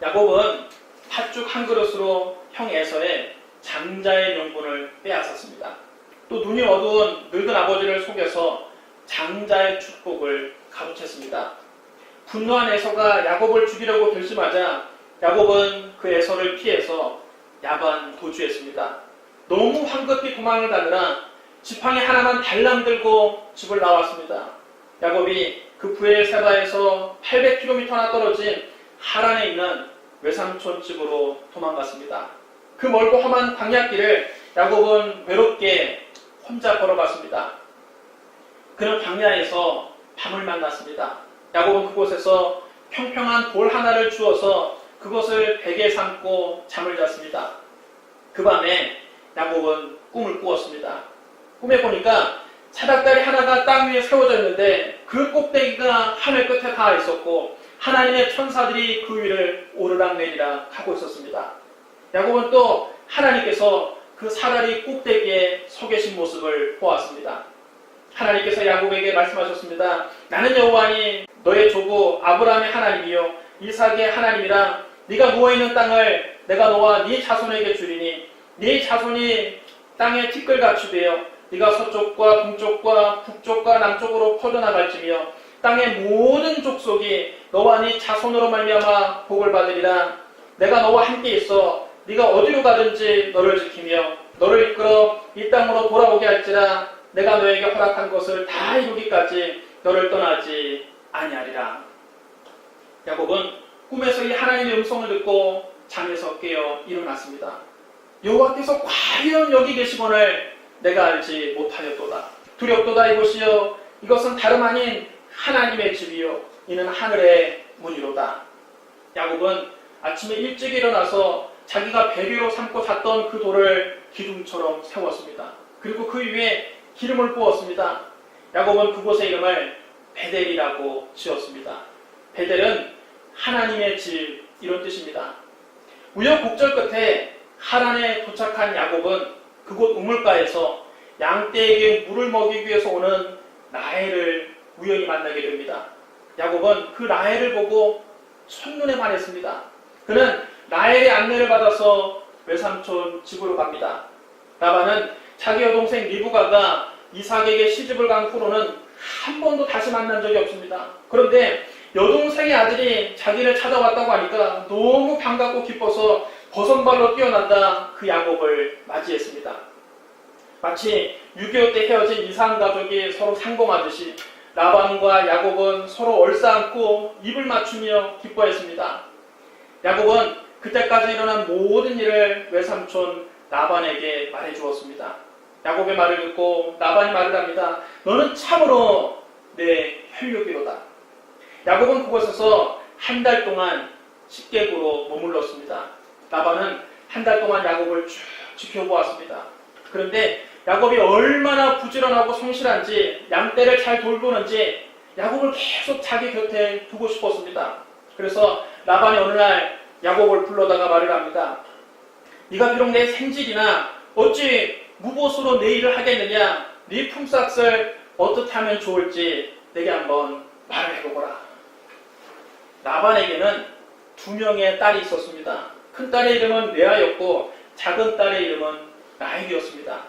야곱은 팥죽 한 그릇으로 형 에서의 장자의 명분을 빼앗았습니다. 또 눈이 어두운 늙은 아버지를 속여서 장자의 축복을 가로챘습니다. 분노한 에서가 야곱을 죽이려고 결심하자 야곱은 그 에서를 피해서 야반 도주했습니다. 너무 황급히 도망을 가느라 지팡이 하나만 달랑 들고 집을 나왔습니다. 야곱이 그 부엘세바에서 800km나 떨어진 하란에 있는 외삼촌 집으로 도망갔습니다. 그 멀고 험한 광야길을 야곱은 외롭게 혼자 걸어갔습니다. 그는 광야에서 밤을 만났습니다. 야곱은 그곳에서 평평한 돌 하나를 주워서 그것을 베개 삼고 잠을 잤습니다. 그 밤에 야곱은 꿈을 꾸었습니다. 꿈에 보니까 사닥다리 하나가 땅 위에 세워져 있는데 그 꼭대기가 하늘 끝에 닿아 있었고 하나님의 천사들이 그 위를 오르락내리락 하고 있었습니다. 야곱은 또 하나님께서 그 사다리 꼭대기에 서 계신 모습을 보았습니다. 하나님께서 야곱에게 말씀하셨습니다. 나는 여호와니 너의 조부 아브라함의 하나님이요 이삭의 하나님이라. 네가 누워있는 땅을 내가 너와 네 자손에게 주리니 네 자손이 땅에 티끌같이 되어 네가 서쪽과 동쪽과 북쪽과 남쪽으로 퍼져나갈지며 땅의 모든 족속이 너와 네 자손으로 말미암아 복을 받으리라. 내가 너와 함께 있어 네가 어디로 가든지 너를 지키며 너를 이끌어 이 땅으로 돌아오게 할지라. 내가 너에게 허락한 것을 다 이루기까지 너를 떠나지 아니하리라. 야곱은 꿈에서 이 하나님의 음성을 듣고 잠에서 깨어 일어났습니다. 여호와께서 과연 여기 계시거늘 내가 알지 못하였도다. 두렵도다 이곳이여 이것은 다름 아닌 하나님의 집이요 이는 하늘의 문이로다. 야곱은 아침에 일찍 일어나서 자기가 베개로 삼고 잤던 그 돌을 기둥처럼 세웠습니다. 그리고 그 위에 기름을 부었습니다. 야곱은 그곳의 이름을 베델이라고 지었습니다. 베델은 하나님의 집 이런 뜻입니다. 우여곡절 끝에 하란에 도착한 야곱은 그곳 우물가에서 양떼에게 물을 먹이기 위해서 오는 라헬을 우연히 만나게 됩니다. 야곱은 그 라헬을 보고 첫눈에 반했습니다. 그는 라헬의 안내를 받아서 외삼촌 집으로 갑니다. 라반은 자기 여동생 리브가가 이삭에게 시집을 간 후로는 한 번도 다시 만난 적이 없습니다. 그런데 여동생의 아들이 자기를 찾아왔다고 하니까 너무 반갑고 기뻐서 버선발로 뛰어난다 그 야곱을 맞이했습니다. 마치 6.25 때 헤어진 이삭 가족이 서로 상봉하듯이 라반과 야곱은 서로 얼싸안고 입을 맞추며 기뻐했습니다. 야곱은 그때까지 일어난 모든 일을 외삼촌 라반에게 말해주었습니다. 야곱의 말을 듣고 라반이 말을 합니다. 너는 참으로 내 혈육이로다. 야곱은 그곳에서 한 달 동안 식객으로 머물렀습니다. 라반은 한 달 동안 야곱을 쭉 지켜보았습니다. 그런데 야곱이 얼마나 부지런하고 성실한지 양떼를 잘 돌보는지 야곱을 계속 자기 곁에 두고 싶었습니다. 그래서 라반이 어느 날 야곱을 불러다가 말을 합니다. 네가 비록 내 생질이나 어찌 무보수로 내 일을 하겠느냐. 네 품삯을 어떻게 하면 좋을지 내게 한번 말을 해보거라. 라반에게는 2명의 딸이 있었습니다. 큰 딸의 이름은 레아였고 작은 딸의 이름은 라헬이었습니다.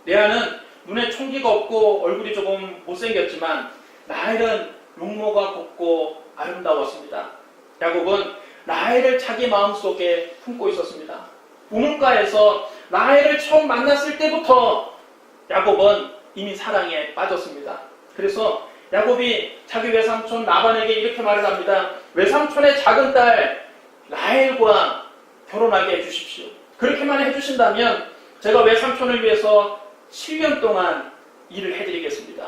레아는 눈에 총기가 없고 얼굴이 조금 못생겼지만 라헬은 용모가 곱고 아름다웠습니다. 야곱은 라헬을 자기 마음속에 품고 있었습니다. 우물가에서 라헬을 처음 만났을 때부터 야곱은 이미 사랑에 빠졌습니다. 그래서 야곱이 자기 외삼촌 라반에게 이렇게 말을 합니다. 외삼촌의 작은 딸 라헬과 결혼하게 해주십시오. 그렇게만 해주신다면 제가 외삼촌을 위해서 7년 동안 일을 해드리겠습니다.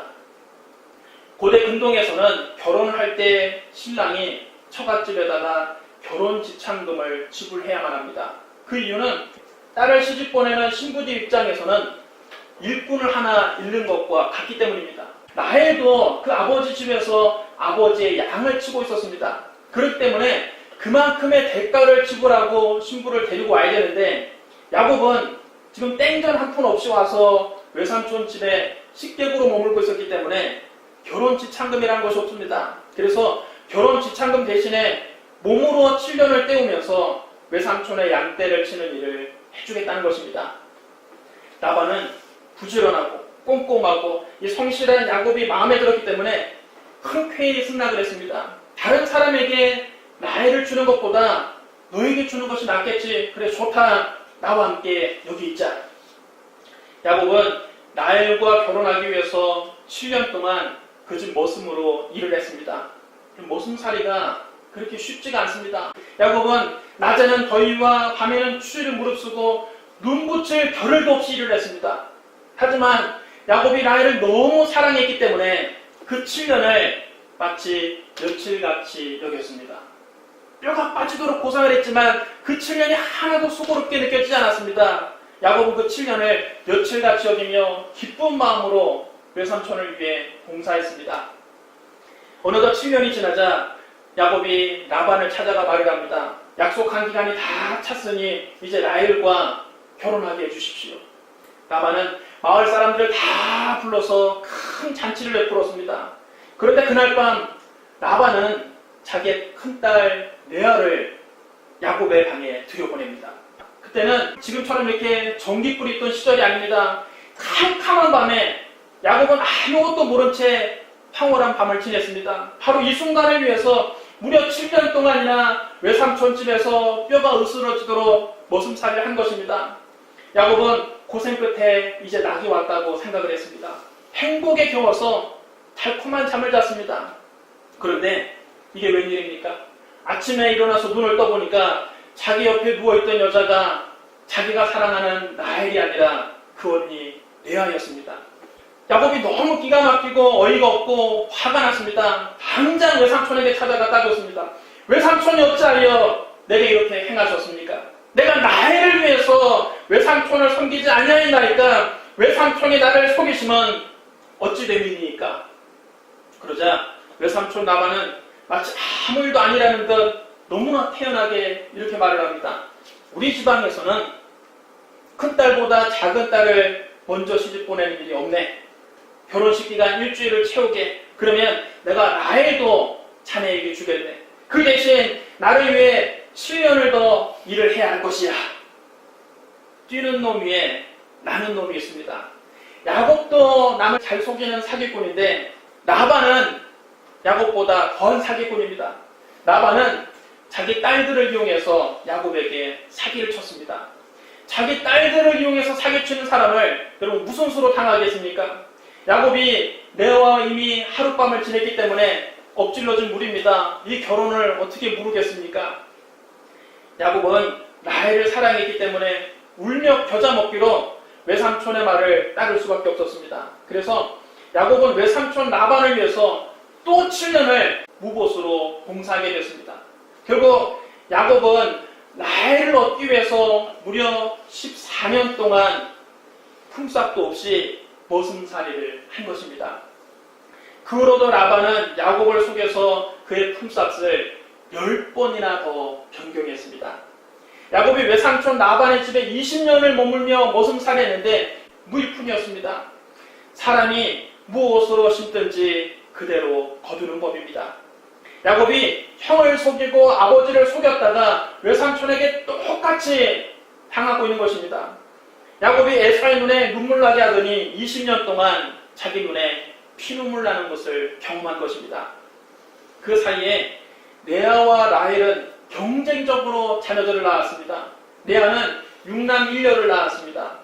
고대 근동에서는 결혼을 할 때 신랑이 처갓집에다가 결혼 지참금을 지불해야만 합니다. 그 이유는 딸을 시집 보내는 신부집 입장에서는 일꾼을 하나 잃는 것과 같기 때문입니다. 라헬도 그 아버지 집에서 아버지의 양을 치고 있었습니다. 그렇기 때문에 그만큼의 대가를 지불하고 신부를 데리고 와야 되는데 야곱은 지금 땡전 한 푼 없이 와서 외삼촌 집에 식객으로 머물고 있었기 때문에 결혼 지참금이라는 것이 없습니다. 그래서 결혼 지참금 대신에 몸으로 7년을 때우면서 외삼촌의 양떼를 치는 일을 해주겠다는 것입니다. 라반은 부지런하고 꼼꼼하고 이 성실한 야곱이 마음에 들었기 때문에 흔쾌히 승낙을 했습니다. 다른 사람에게 라헬을 주는 것보다 너에게 주는 것이 낫겠지. 그래, 좋다. 나와 함께 여기 있자. 야곱은 라헬과 결혼하기 위해서 7년 동안 그 집 머슴으로 일을 했습니다. 머슴살이가 그렇게 쉽지가 않습니다. 야곱은 낮에는 더위와 밤에는 추위를 무릅쓰고 눈붙일 겨를도 없이 일을 했습니다. 하지만 야곱이 라헬을 너무 사랑했기 때문에 그 7년을 마치 며칠같이 여겼습니다. 뼈가 빠지도록 고생을 했지만 그 7년이 하나도 수고롭게 느껴지지 않았습니다. 야곱은 그 7년을 며칠같이 여기며 기쁜 마음으로 외삼촌을 위해 봉사했습니다. 어느덧 7년이 지나자 야곱이 라반을 찾아가 말을 합니다. 약속한 기간이 다 찼으니 이제 라헬과 결혼하게 해주십시오. 라반은 마을 사람들을 다 불러서 큰 잔치를 베풀었습니다. 그런데 그날 밤 라반은 자기의 큰딸 레아를 야곱의 방에 들여보냅니다. 그때는 지금처럼 이렇게 전기불이 있던 시절이 아닙니다. 캄캄한 밤에 야곱은 아무것도 모른 채 황홀한 밤을 지냈습니다. 바로 이 순간을 위해서 무려 7년 동안이나 외삼촌 집에서 뼈가 으스러지도록 머슴살이를 한 것입니다. 야곱은 고생 끝에 이제 낙이 왔다고 생각을 했습니다. 행복에 겨워서 달콤한 잠을 잤습니다. 그런데 이게 웬일입니까? 아침에 일어나서 눈을 떠보니까 자기 옆에 누워있던 여자가 자기가 사랑하는 라헬이 아니라 그 언니 레아였습니다. 야곱이 너무 기가 막히고 어이가 없고 화가 났습니다. 당장 외삼촌에게 찾아가 따졌습니다. 외삼촌이 어찌하여 내게 이렇게 행하셨습니까? 내가 라헬을 위해서 외삼촌을 섬기지 아니하였나이까 외삼촌이 나를 속이시면 어찌 됨이니까? 그러자 외삼촌 라반은 마치 아무 일도 아니라는 듯 너무나 태연하게 이렇게 말을 합니다. 우리 지방에서는 큰딸보다 작은 딸을 먼저 시집 보내는 일이 없네. 결혼식 기간 일주일을 채우게. 그러면 내가 라헬도 자네에게 주겠네. 그 대신 나를 위해 7년을 더 일을 해야 할 것이야. 뛰는 놈 위에 나는 놈이 있습니다. 야곱도 남을 잘 속이는 사기꾼인데 라반은 야곱보다 더한 사기꾼입니다. 라반은 자기 딸들을 이용해서 야곱에게 사기를 쳤습니다. 자기 딸들을 이용해서 사기치는 사람을 여러분 무슨 수로 당하겠습니까? 야곱이 레아와 이미 하룻밤을 지냈기 때문에 엎질러진 물입니다. 이 결혼을 어떻게 모르겠습니까? 야곱은 라헬을 사랑했기 때문에 울며 겨자 먹기로 외삼촌의 말을 따를 수밖에 없었습니다. 그래서 야곱은 외삼촌 라반을 위해서 또 7년을 무보수로 봉사하게 됐습니다. 결국 야곱은 라헬을 얻기 위해서 무려 14년 동안 품삯도 없이 머슴살이를 한 것입니다. 그 후로도 라반은 야곱을 속여서 그의 품삯을 10번이나 더 변경했습니다. 야곱이 외삼촌 라반의 집에 20년을 머물며 머슴살이했는데 무일푼이었습니다. 사람이 무엇으로 심든지 그대로 거두는 법입니다. 야곱이 형을 속이고 아버지를 속였다가 외삼촌에게 똑같이 당하고 있는 것입니다. 야곱이 에사의 눈에 눈물 나게 하더니 20년 동안 자기 눈에 피눈물 나는 것을 경험한 것입니다. 그 사이에 레아와 라헬은 경쟁적으로 자녀들을 낳았습니다. 레아는 6남 1녀를 낳았습니다.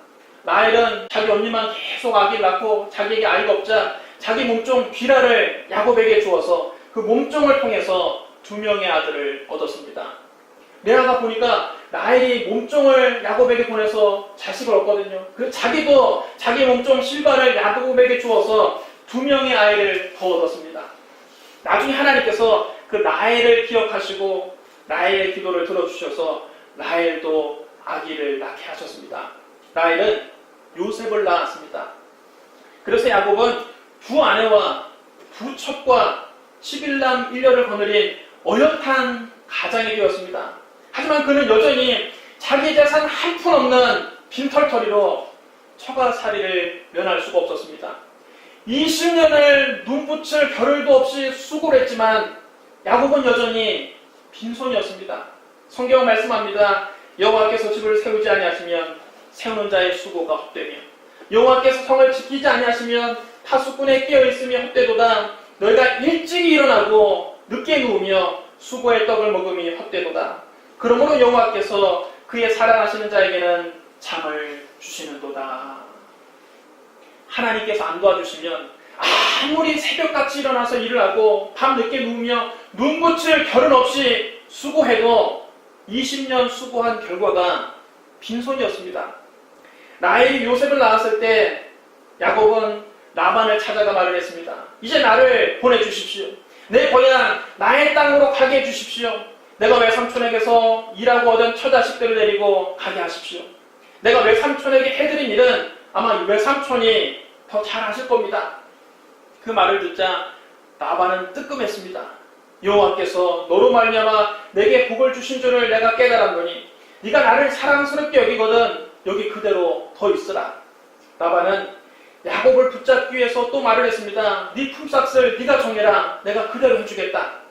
라헬은 자기 언니만 계속 아기를 낳고 자기에게 아이가 없자 자기 몸종 비라를 야곱에게 주어서 그 몸종을 통해서 2명의 아들을 얻었습니다. 레아가 보니까 라헬이 몸종을 야곱에게 보내서 자식을 얻거든요. 그래서 자기도 자기 몸종 실바를 야곱에게 주어서 2명의 아이를 더 얻었습니다. 나중에 하나님께서 그 라헬을 기억하시고 라헬의 기도를 들어주셔서 라헬도 아기를 낳게 하셨습니다. 라헬은 요셉을 낳았습니다. 그래서 야곱은 2 아내와 2 첩과 11남 1녀를 거느린 어엿한 가장이 되었습니다. 하지만 그는 여전히 자기 재산 한 푼 없는 빈털터리로 처가살이를 면할 수가 없었습니다. 20년을 눈붙일 겨를도 없이 수고를 했지만 야곱은 여전히 빈손이었습니다. 성경은 말씀합니다. 여호와께서 집을 세우지 아니하시면 세우는 자의 수고가 헛되며 여호와께서 성을 지키지 아니하시면 타수꾼에 끼어있으며 헛되도다. 너희가 일찍 일어나고 늦게 누우며 수고의 떡을 먹음이 헛되도다. 그러므로 여호와께서 그의 사랑하시는 자에게는 잠을 주시는도다. 하나님께서 안 도와주시면 아무리 새벽같이 일어나서 일을 하고 밤늦게 누우며 눈붙일 겨른 없이 수고해도 20년 수고한 결과가 빈손이었습니다. 라헬이 요셉을 낳았을 때 야곱은 라반을 찾아가 말을 했습니다. 이제 나를 보내주십시오. 내 고향 나의 땅으로 가게 해주십시오. 내가 외삼촌에게서 일하고 얻은 처자식들을 데리고 가게 하십시오. 내가 외삼촌에게 해드린 일은 아마 외삼촌이 더 잘 하실 겁니다. 그 말을 듣자 라반은 뜨끔했습니다. 여호와께서 너로 말미암아 내게 복을 주신 줄을 내가 깨달았노니 네가 나를 사랑스럽게 여기거든 여기 그대로 더 있으라. 라반은 야곱을 붙잡기 위해서 또 말을 했습니다. 네 품삯을 네가 정해라. 내가 그대로 해주겠다.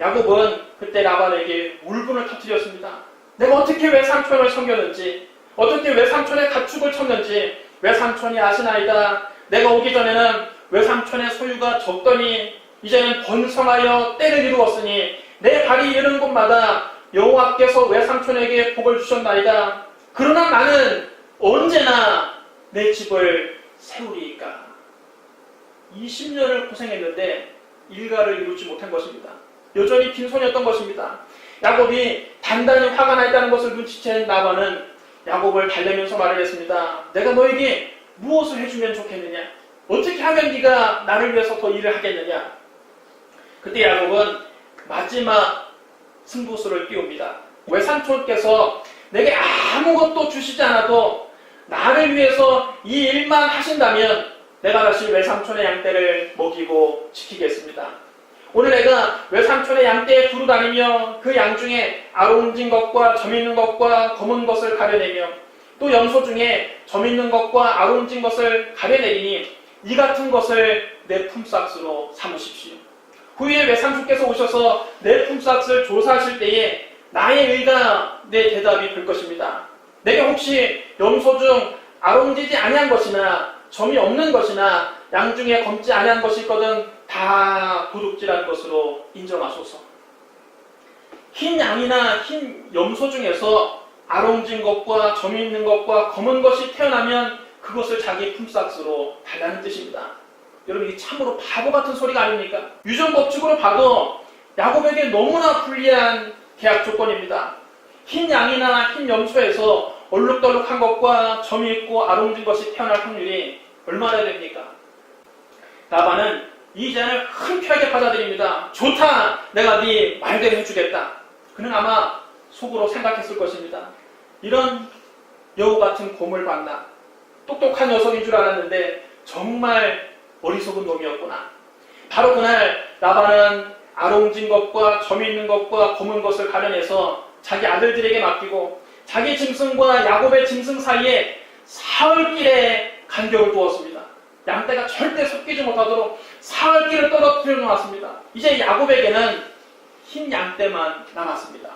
야곱은 그때 라반에게 울분을 터뜨렸습니다. 내가 어떻게 외삼촌을 섬겼는지, 어떻게 외삼촌의 가축을 쳤는지 외삼촌이 아시나이다. 내가 오기 전에는 외삼촌의 소유가 적더니 이제는 번성하여 때를 이루었으니 내 발이 이르는 곳마다 여호와께서 외삼촌에게 복을 주셨나이다. 그러나 나는 언제나 내 집을 세우리이까. 20년을 고생했는데 일가를 이루지 못한 것입니다. 여전히 빈손이었던 것입니다. 야곱이 단단히 화가 나 있다는 것을 눈치챈 라반은 야곱을 달래면서 말을 했습니다. 내가 너에게 무엇을 해주면 좋겠느냐? 어떻게 하면 네가 나를 위해서 더 일을 하겠느냐? 그때 야곱은 마지막 승부수를 띄웁니다. 외삼촌께서 내게 아무것도 주시지 않아도 나를 위해서 이 일만 하신다면 내가 다시 외삼촌의 양떼를 먹이고 지키겠습니다. 오늘 내가 외삼촌의 양떼에 두루 다니며 그 양 중에 아롱진 것과 점 있는 것과 검은 것을 가려내며 또 염소 중에 점 있는 것과 아롱진 것을 가려내리니 이 같은 것을 내 품삯으로 삼으십시오. 후에 외삼촌께서 오셔서 내 품삯을 조사하실 때에 나의 의가 내 대답이 될 것입니다. 내게 혹시 염소 중 아롱지지 아니한 것이나 점이 없는 것이나 양 중에 검지 아니한 것이 있거든 다 도둑질한 것으로 인정하소서. 흰 양이나 흰 염소 중에서 아롱진 것과 점이 있는 것과 검은 것이 태어나면 그것을 자기 품삯으로 달라는 뜻입니다. 여러분 이게 참으로 바보 같은 소리가 아닙니까? 유전법칙으로 봐도 야곱에게 너무나 불리한 계약 조건입니다. 흰 양이나 흰 염소에서 얼룩덜룩한 것과 점이 있고 아롱진 것이 태어날 확률이 얼마나 됩니까? 라반은 이 제안을 흔쾌하게 받아들입니다. 좋다! 내가 네 말대로 해주겠다. 그는 아마 속으로 생각했을 것입니다. 이런 여우 같은 곰을 봤나? 똑똑한 녀석인 줄 알았는데 정말 어리석은 놈이었구나. 바로 그날 라반은 아롱진 것과 점이 있는 것과 검은 것을 가려내서 자기 아들들에게 맡기고 자기 짐승과 야곱의 짐승 사이에 사흘길의 간격을 두었습니다. 양떼가 절대 섞이지 못하도록 사흘길을 떨어뜨려 놓았습니다. 이제 야곱에게는 흰 양떼만 남았습니다.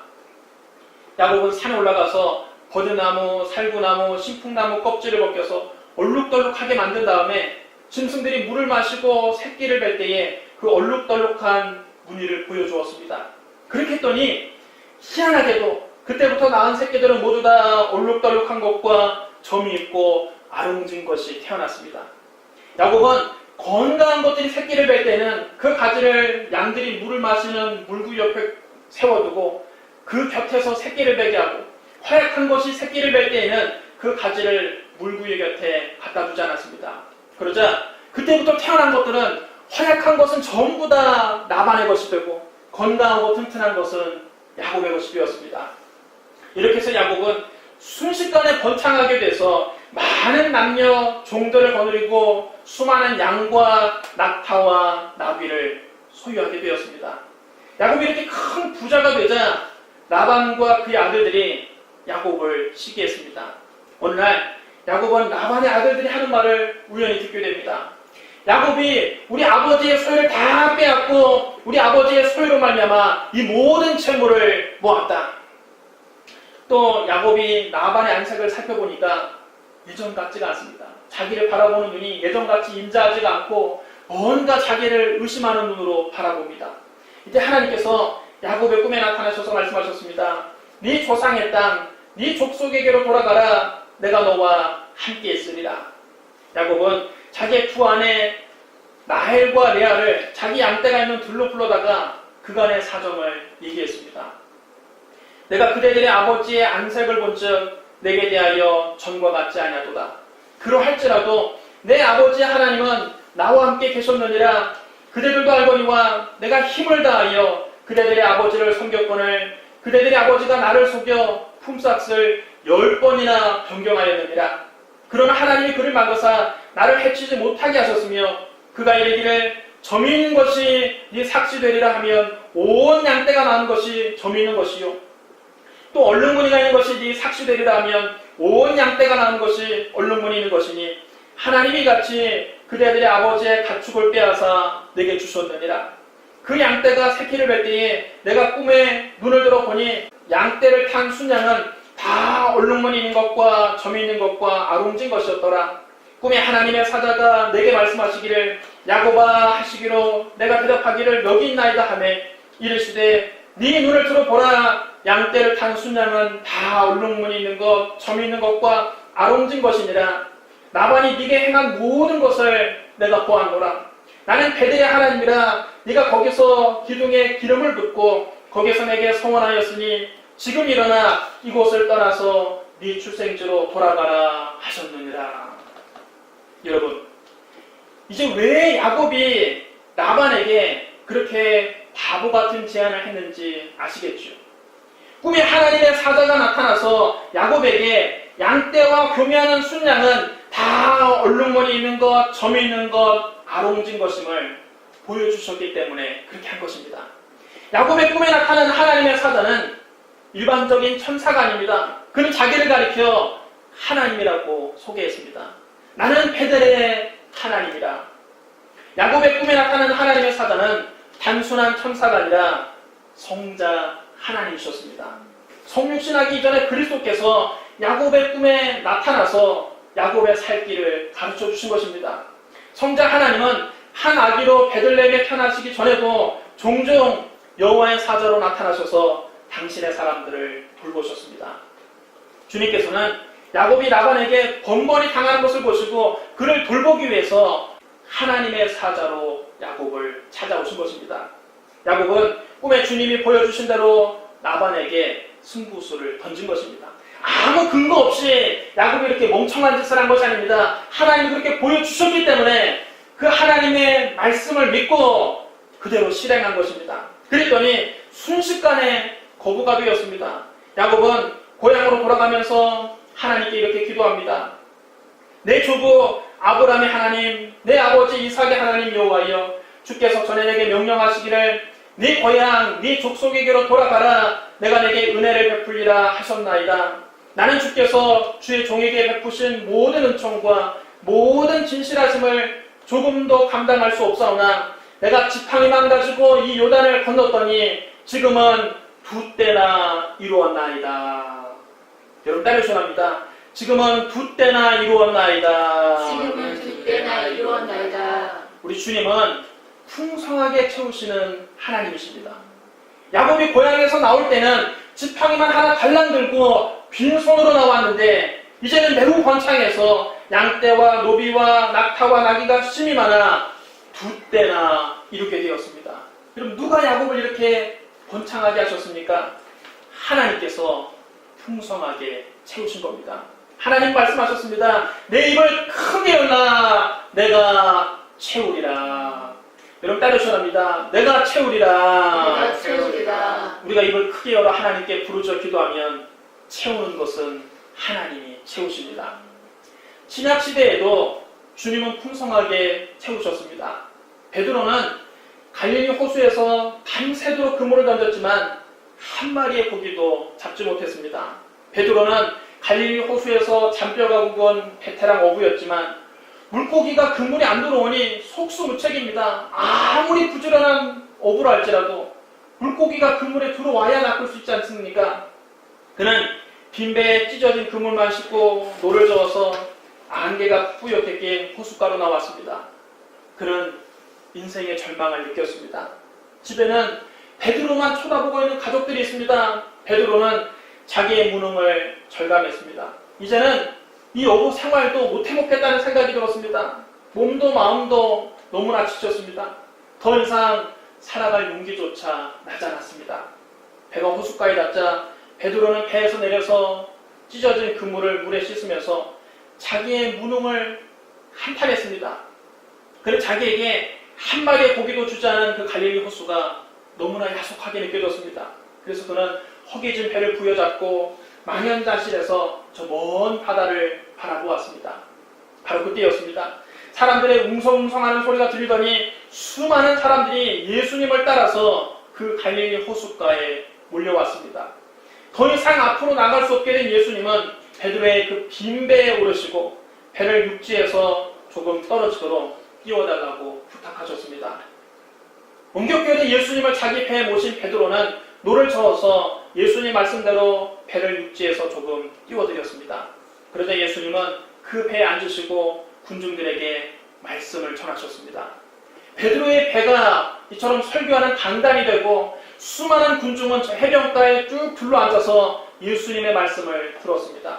야곱은 산에 올라가서 버드나무, 살구나무, 신풍나무 껍질을 벗겨서 얼룩덜룩하게 만든 다음에 짐승들이 물을 마시고 새끼를 뵐 때에 그 얼룩덜룩한 무늬를 보여주었습니다. 그렇게 했더니 희한하게도 그때부터 낳은 새끼들은 모두 다 얼룩덜룩한 것과 점이 있고 아롱진 것이 태어났습니다. 야곱은 건강한 것들이 새끼를 뵐 때는 그 가지를 양들이 물을 마시는 물구 옆에 세워두고 그 곁에서 새끼를 베게 하고 허약한 것이 새끼를 뵐 때에는 그 가지를 물구의 곁에 갖다 두지 않았습니다. 그러자 그때부터 태어난 것들은 허약한 것은 전부 다 라반의 것이 되고 건강하고 튼튼한 것은 야곱의 것이 되었습니다. 이렇게 해서 야곱은 순식간에 번창하게 돼서 많은 남녀 종들을 거느리고 수많은 양과 낙타와 나귀를 소유하게 되었습니다. 야곱이 이렇게 큰 부자가 되자 라반과 그의 아들들이 야곱을 시기했습니다. 어느 날 야곱은 라반의 아들들이 하는 말을 우연히 듣게 됩니다. 야곱이 우리 아버지의 소유를 다 빼앗고 우리 아버지의 소유로 말미암아 이 모든 채무를 모았다. 또 야곱이 라반의 안색을 살펴보니까 예전 같지가 않습니다. 자기를 바라보는 눈이 예전같이 인자하지가 않고 뭔가 자기를 의심하는 눈으로 바라봅니다. 이때 하나님께서 야곱의 꿈에 나타나셔서 말씀하셨습니다. 네 조상의 땅, 네 족속에게로 돌아가라. 내가 너와 함께 있으리라. 야곱은 자기의 두 아내 라헬과 레아를 자기 양떼가 있는 들로 불러다가 그간의 사정을 얘기했습니다. 내가 그대들의 아버지의 안색을 본즉 내게 대하여 전과 같지 아니하도다. 그러할지라도 내 아버지의 하나님은 나와 함께 계셨느니라. 그대들도 알거니와 내가 힘을 다하여 그대들의 아버지를 섬겼거늘 그대들의 아버지가 나를 속여 품삯을 10번이나 변경하였느니라. 그러나 하나님이 그를 막으사 나를 해치지 못하게 하셨으며 그가 이르기를 점이 있는 것이 네 삭시되리라 하면 온 양떼가 나는 것이 점이 있는 것이요 또 얼룩무늬가 있는 것이 네 삭시되리라 하면 온 양떼가 나는 것이 얼룩무늬 있는 것이니 하나님이 같이 그대들의 아버지의 가축을 빼앗아 내게 주셨느니라. 그 양떼가 새끼를 뵐 때에 내가 꿈에 눈을 들어 보니 양떼를 탄 순양은 다 얼룩무늬 있는 것과 점이 있는 것과 아롱진 것이었더라. 꿈에 하나님의 사자가 내게 말씀하시기를 야곱아 하시기로 내가 대답하기를 여기 있나이다 하매 이르시되 네 눈을 들어보라. 양떼를 탄 순양은 다 얼룩무늬 있는 것, 점이 있는 것과 아롱진 것이니라. 라반이 네게 행한 모든 것을 내가 보았노라. 나는 베델의 하나님이라. 네가 거기서 기둥에 기름을 붓고 거기서 내게 성원하였으니 지금 일어나 이곳을 떠나서 네 출생지로 돌아가라 하셨느니라. 여러분, 이제 왜 야곱이 라반에게 그렇게 바보 같은 제안을 했는지 아시겠죠? 꿈에 하나님의 사자가 나타나서 야곱에게 양떼와 교미하는 순양은 다 얼룩무늬 있는 것, 점이 있는 것, 아롱진 것임을 보여주셨기 때문에 그렇게 한 것입니다. 야곱의 꿈에 나타나는 하나님의 사자는 일반적인 천사가 아닙니다. 그는 자기를 가리켜 하나님이라고 소개했습니다. 나는 베델의 하나님이다. 야곱의 꿈에 나타나는 하나님의 사자는 단순한 천사가 아니라 성자 하나님이셨습니다. 성육신하기 이전에 그리스도께서 야곱의 꿈에 나타나서 야곱의 살 길을 가르쳐 주신 것입니다. 성자 하나님은 한 아기로 베들레헴에 태어나시기 전에도 종종 여호와의 사자로 나타나셔서 당신의 사람들을 돌보셨습니다. 주님께서는 야곱이 라반에게 번번이 당하는 것을 보시고 그를 돌보기 위해서 하나님의 사자로 야곱을 찾아오신 것입니다. 야곱은 꿈에 주님이 보여주신 대로 라반에게 승부수를 던진 것입니다. 아무 근거 없이 야곱이 이렇게 멍청한 짓을 한 것이 아닙니다. 하나님이 그렇게 보여주셨기 때문에 그 하나님의 말씀을 믿고 그대로 실행한 것입니다. 그랬더니 순식간에 거부가 되었습니다. 야곱은 고향으로 돌아가면서 하나님께 이렇게 기도합니다. 내 조부 아브라함의 하나님, 내 아버지 이삭의 하나님 여호와여, 주께서 전에 내게 명령하시기를 네 고향, 네 족속에게로 돌아가라. 내가 내게 은혜를 베풀리라 하셨나이다. 나는 주께서 주의 종에게 베푸신 모든 은총과 모든 진실하심을 조금도 감당할 수 없사오나 내가 지팡이만 가지고 이 요단을 건넜더니 지금은 2때나 이루었나이다. 여러분 따르셔합니다. 지금은 2때나 이루었나이다. 지금은 2때나 이루었나이다. 우리 주님은 풍성하게 채우시는 하나님이십니다. 야곱이 고향에서 나올 때는 지팡이만 하나 달랑 들고 빈손으로 나왔는데 이제는 매우 번창해서 양떼와 노비와 낙타와 나귀가 심이 많아 2때나 이루게 되었습니다. 그럼 누가 야곱을 이렇게 번창하게 하셨습니까? 하나님께서 풍성하게 채우신 겁니다. 하나님 말씀하셨습니다. 내 입을 크게 열라 내가 채우리라. 여러분 따르셔랍니다. 내가 채우리라. 내가 채우리라. 우리가 입을 크게 열어 하나님께 부르짖어 기도하면 채우는 것은 하나님이 채우십니다. 신약 시대에도 주님은 풍성하게 채우셨습니다. 베드로는 갈릴리 호수에서 밤새도록 그물을 던졌지만 한 마리의 고기도 잡지 못했습니다. 베드로는 갈릴리 호수에서 잔뼈가 굵은 베테랑 어부였지만 물고기가 그물에 안 들어오니 속수무책입니다. 아무리 부지런한 어부라 할지라도 물고기가 그물에 들어와야 낚을 수 있지 않습니까? 그는 빈배에 찢어진 그물만 싣고 노를 저어서 안개가 뿌옇게 낀 호숫가로 나왔습니다. 그는 인생의 절망을 느꼈습니다. 집에는 베드로만 쳐다보고 있는 가족들이 있습니다. 베드로는 자기의 무능을 절감했습니다. 이제는 이 어부 생활도 못해먹겠다는 생각이 들었습니다. 몸도 마음도 너무나 지쳤습니다. 더 이상 살아갈 용기조차 나지 않았습니다. 배가 호숫가에 닿자 베드로는 배에서 내려서 찢어진 그물을 물에 씻으면서 자기의 무능을 한탄했습니다. 그는 자기에게 한 마리의 고기도 주지 않은 그 갈릴리 호수가 너무나 야속하게 느껴졌습니다. 그래서 그는 허기진 배를 부여잡고 망연자실해서 저 먼 바다를 바라보았습니다. 바로 그때였습니다. 사람들의 웅성웅성하는 소리가 들리더니 수많은 사람들이 예수님을 따라서 그 갈릴리 호숫가에 몰려왔습니다. 더 이상 앞으로 나갈 수 없게 된 예수님은 베드로의 그 빈 배에 오르시고 배를 육지에서 조금 떨어지도록 띄워달라고 부탁하셨습니다. 원격교회 예수님을 자기 배에 모신 베드로는 노를 저어서 예수님 말씀대로 배를 육지에서 조금 띄워드렸습니다. 그러자 예수님은 그 배에 앉으시고 군중들에게 말씀을 전하셨습니다. 베드로의 배가 이처럼 설교하는 강단이 되고 수많은 군중은 저 해변가에 쭉 둘러앉아서 예수님의 말씀을 들었습니다.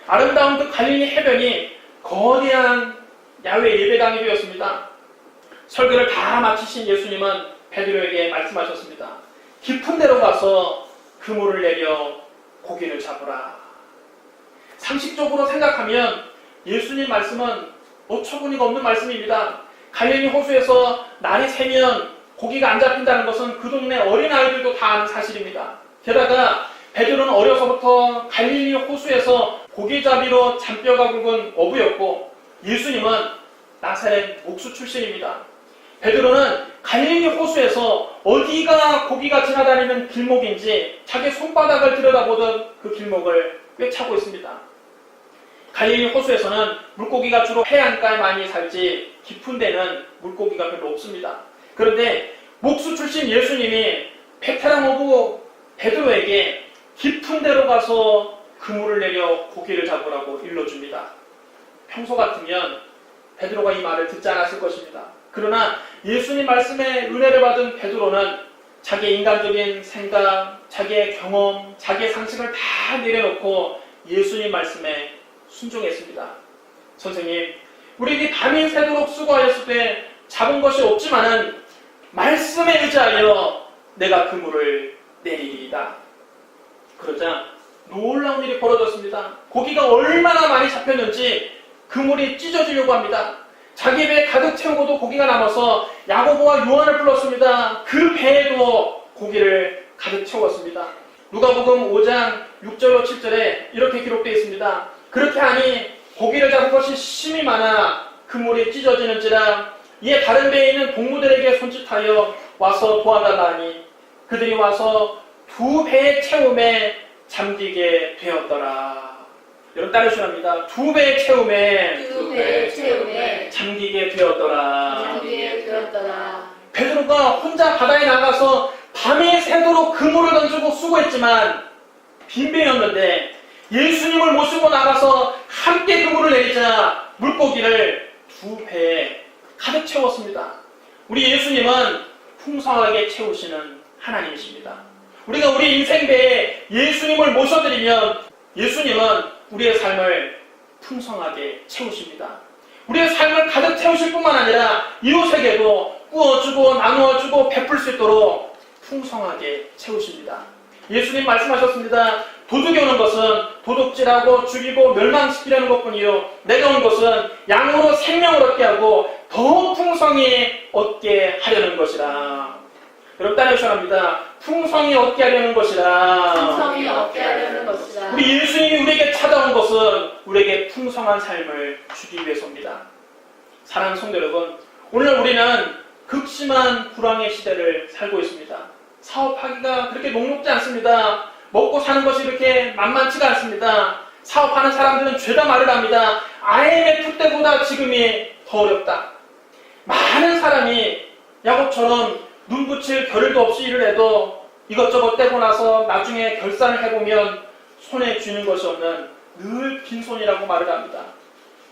아름다운 그 갈릴리 해변이 거대한 야외 예배당이 되었습니다. 설교를 다 마치신 예수님은 베드로에게 말씀하셨습니다. 깊은 데로 가서 그물을 내려 고기를 잡으라. 상식적으로 생각하면 예수님 말씀은 어처구니가 없는 말씀입니다. 갈릴리 호수에서 날이 새면 고기가 안 잡힌다는 것은 그 동네 어린아이들도 다 아는 사실입니다. 게다가 베드로는 어려서부터 갈릴리 호수에서 고기잡이로 잔뼈가 굵은 어부였고 예수님은 나사렛 목수 출신입니다. 베드로는 갈릴리 호수에서 어디가 고기가 지나다니는 길목인지 자기 손바닥을 들여다보던 그 길목을 꿰차고 있습니다. 갈릴리 호수에서는 물고기가 주로 해안가에 많이 살지 깊은 데는 물고기가 별로 없습니다. 그런데 목수 출신 예수님이 베테랑 어부 베드로에게 깊은 데로 가서 그물을 내려 고기를 잡으라고 일러줍니다. 평소 같으면 베드로가 이 말을 듣지 않았을 것입니다. 그러나 예수님 말씀에 은혜를 받은 베드로는 자기의 인간적인 생각, 자기의 경험, 자기의 상식을 다 내려놓고 예수님 말씀에 순종했습니다. 선생님, 우리에게 밤이 새도록 수고하였을 때 잡은 것이 없지만은 말씀에 의지하여 내가 그물을 내리리이다. 그러자 놀라운 일이 벌어졌습니다. 고기가 얼마나 많이 잡혔는지 그물이 찢어지려고 합니다. 자기 배에 가득 채우고도 고기가 남아서 야고보와 요한을 불렀습니다. 그 배에도 고기를 가득 채웠습니다. 누가복음 5장 6절로 7절에 이렇게 기록되어 있습니다. 그렇게 하니 고기를 잡은 것이 심히 많아 그물이 찢어지는지라 이에 다른 배에 있는 동무들에게 손짓하여 와서 도와달라 하니 그들이 와서 두 배의 채움에 잠기게 되었더라. 여러분 따르시랍니다. 두 배의 채움에 잠기게 되었더라. 베드로가 혼자 바다에 나가서 밤이 새도록 그물을 던지고 수고했지만 빈배였는데 예수님을 모시고 나가서 함께 그물을 내리자 물고기를 두 배에 가득 채웠습니다. 우리 예수님은 풍성하게 채우시는 하나님이십니다. 우리가 우리 인생배에 예수님을 모셔드리면 예수님은 우리의 삶을 풍성하게 채우십니다. 우리의 삶을 가득 채우실 뿐만 아니라 이웃에게도 구워주고 나누어주고 베풀 수 있도록 풍성하게 채우십니다. 예수님 말씀하셨습니다. 도둑이 오는 것은 도둑질하고 죽이고 멸망시키려는 것뿐이요 내가 온 것은 양으로 생명을 얻게 하고 더 풍성히 얻게 하려는 것이라. 여러분 따르셔랍니다. 풍성히 얻게 하려는 것이라. 우리 예수님이 우리에게 찾아온 것은 우리에게 풍성한 삶을 주기 위해서입니다. 사랑하는 성도 여러분, 오늘 우리는 극심한 불황의 시대를 살고 있습니다. 사업하기가 그렇게 녹록지 않습니다. 먹고 사는 것이 그렇게 만만치가 않습니다. 사업하는 사람들은 죄다 말을 합니다. IMF 때보다 지금이 더 어렵다. 많은 사람이 야곱처럼 눈 붙일 겨를도 없이 일을 해도 이것저것 떼고 나서 나중에 결산을 해보면 손에 쥐는 것이 없는 늘 빈손이라고 말을 합니다.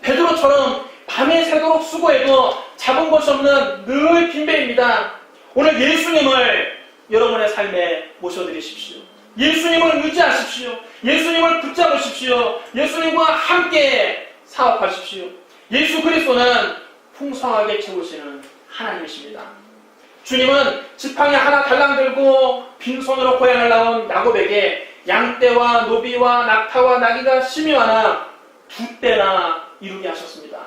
베드로처럼 밤에 새도록 수고해도 잡은 것이 없는 늘 빈배입니다. 오늘 예수님을 여러분의 삶에 모셔드리십시오. 예수님을 의지하십시오. 예수님을 붙잡으십시오. 예수님과 함께 사업하십시오. 예수 그리스도는 풍성하게 채우시는 하나님이십니다. 주님은 지팡이 하나 달랑 들고 빈손으로 고향을 나온 야곱에게 양떼와 노비와 낙타와 나귀가 심이 많아 2떼나 이루게 하셨습니다.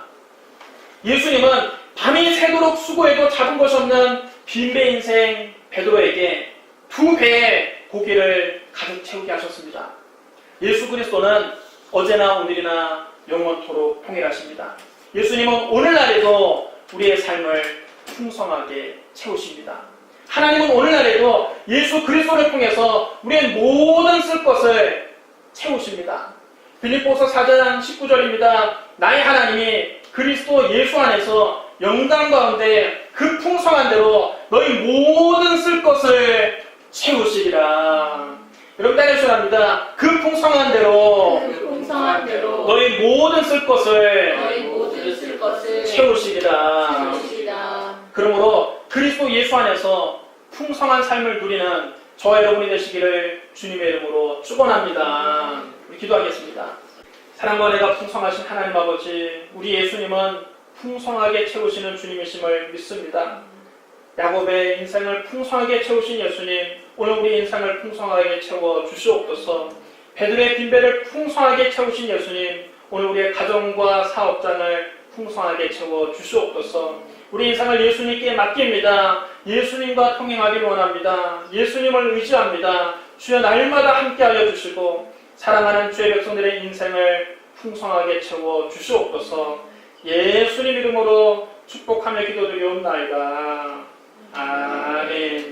예수님은 밤이 새도록 수고해도 잡은 것이 없는 빈배 인생 베드로에게 2배의 고기를 가득 채우게 하셨습니다. 예수 그리스도는 어제나 오늘이나 영원토록 통일하십니다. 예수님은 오늘날에도 우리의 삶을 풍성하게 채우십니다. 하나님은 오늘날에도 예수 그리스도를 통해서 우리의 모든 쓸 것을 채우십니다. 빌립보서 4장 19절입니다. 나의 하나님이 그리스도 예수 안에서 영광 가운데 그 풍성한 대로 너희 모든 쓸 것을 채우시리라. 여러분 따라해주셔야 합니다. 그 풍성한 대로 너희 모든 쓸 것을 채우시리라. 그러므로 그리스도 예수 안에서 풍성한 삶을 누리는 저와 여러분이 되시기를 주님의 이름으로 축원합니다. 우리 기도하겠습니다. 사랑과 은혜가 풍성하신 하나님 아버지, 우리 예수님은 풍성하게 채우시는 주님이심을 믿습니다. 야곱의 인생을 풍성하게 채우신 예수님, 오늘 우리 인생을 풍성하게 채워 주시옵소서. 베드로의 빈배를 풍성하게 채우신 예수님, 오늘 우리의 가정과 사업장을 풍성하게 채워 주시옵소서. 우리 인생을 예수님께 맡깁니다. 예수님과 통행하기를 원합니다. 예수님을 의지합니다. 주여 날마다 함께하여 주시고 사랑하는 주의 백성들의 인생을 풍성하게 채워 주시옵소서. 예수님 이름으로 축복하며 기도드리옵나이다. 아멘.